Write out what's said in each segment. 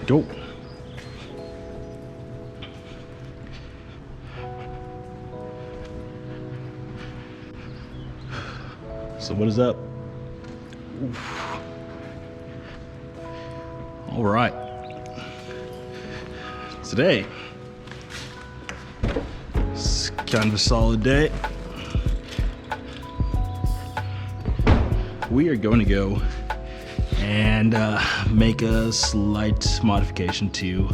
Go. So what is up? Oof. All right. Today, it's kind of a solid day. We are going to go and make a slight modification to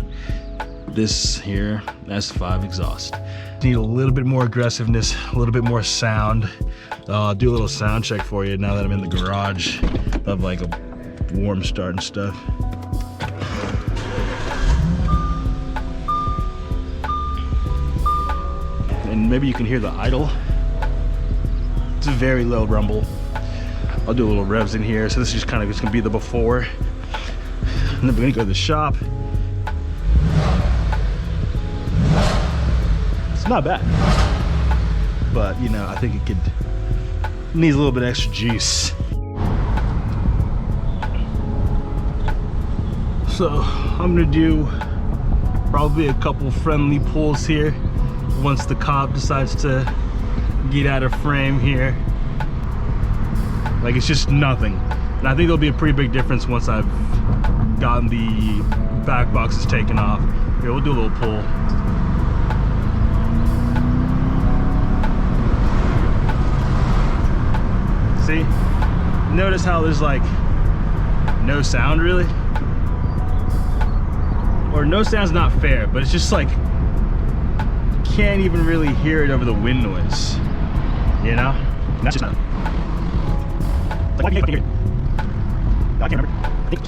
this here S5 exhaust. Need a little bit more aggressiveness, a little bit more sound. I'll do a little sound check for you now that I'm in the garage of like a warm start and stuff. And maybe you can hear the idle. It's a very low rumble. I'll do a little revs in here. So this is just kind of just gonna be the before. And then we're gonna go to the shop. It's not bad, but you know, I think it needs a little bit extra juice. So I'm gonna do probably a couple friendly pulls here once the cop decides to get out of frame here. Like, it's just nothing. And I think there'll be a pretty big difference once I've gotten the back boxes taken off. Here, we'll do a little pull. See? Notice how there's like no sound really? Or no sound's not fair, but it's just like, can't even really hear it over the wind noise. You know? And that's just not. Like, I can't hear it. No, I can't remember. I think.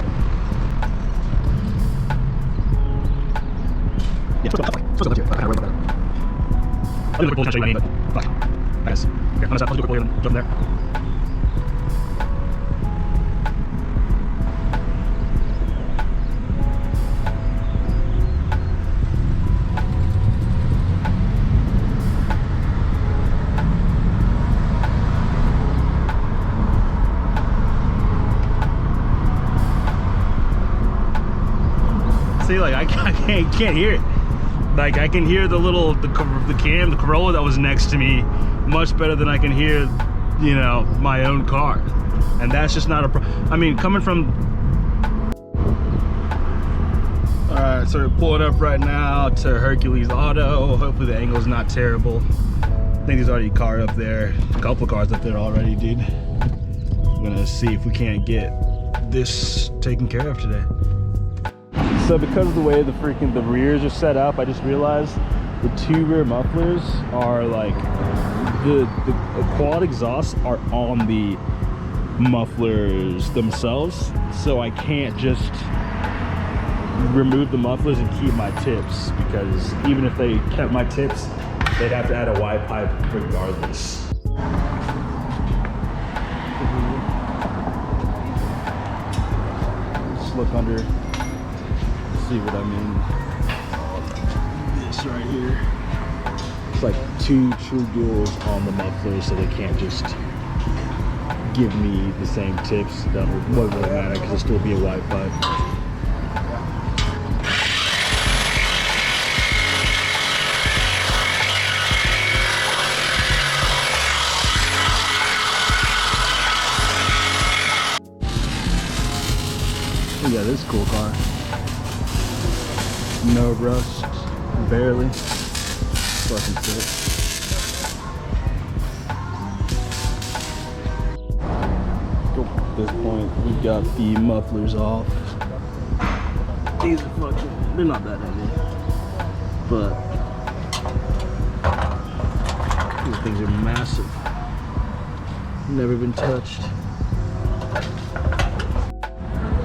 Yeah, it's supposed to go here. I kind of worried about that. I'll do a quick pull, show you what I mean, but fuck. I guess. Here, I'm gonna do a quick pull here and jump in there. See, like I can't hear it. Like I can hear the Corolla that was next to me much better than I can hear, you know, my own car. And that's just not I mean, coming from. All right, so we're pulling up right now to Hercules Auto. Hopefully the angle's not terrible. I think there's already a car up there, a couple of cars up there already, dude. I'm gonna see if we can't get this taken care of today. So because of the way the rears are set up, I just realized the two rear mufflers are like, the quad exhausts are on the mufflers themselves. So I can't just remove the mufflers and keep my tips, because even if they kept my tips, they'd have to add a wide pipe regardless. Just look under. See what I mean. This right here. It's like two true duals on the muffler, so they can't just give me the same tips. That won't really matter because it'll still be a wide pipe. Oh yeah, this is a cool car. No rust, barely. Fucking sick. At this point, we've got the mufflers off. These are fucking, they're not that heavy, but these things are massive. Never been touched.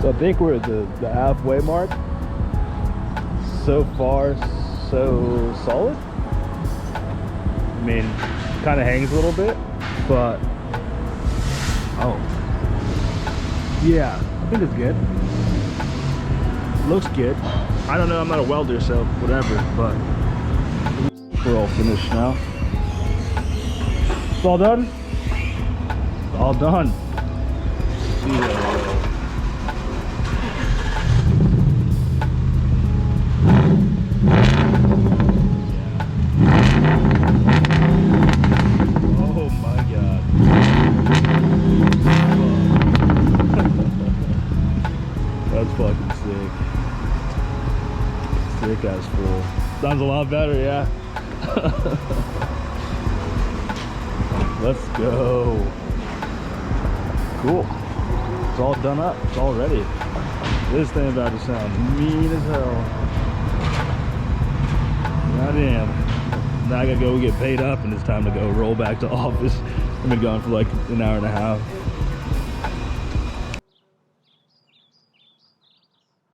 So I think we're at the halfway mark. So far, so solid. I mean, kind of hangs a little bit, but oh yeah, I think it's good. Looks good. I don't know, I'm not a welder, so whatever, but we're all finished now. It's all done? All done. guy's full. Sounds a lot better, yeah. Let's go. Cool. It's all done up. It's all ready. This thing about to sound mean as hell. Goddamn. Now I gotta go get paid up and it's time to go roll back to office. I've been gone for like an hour and a half.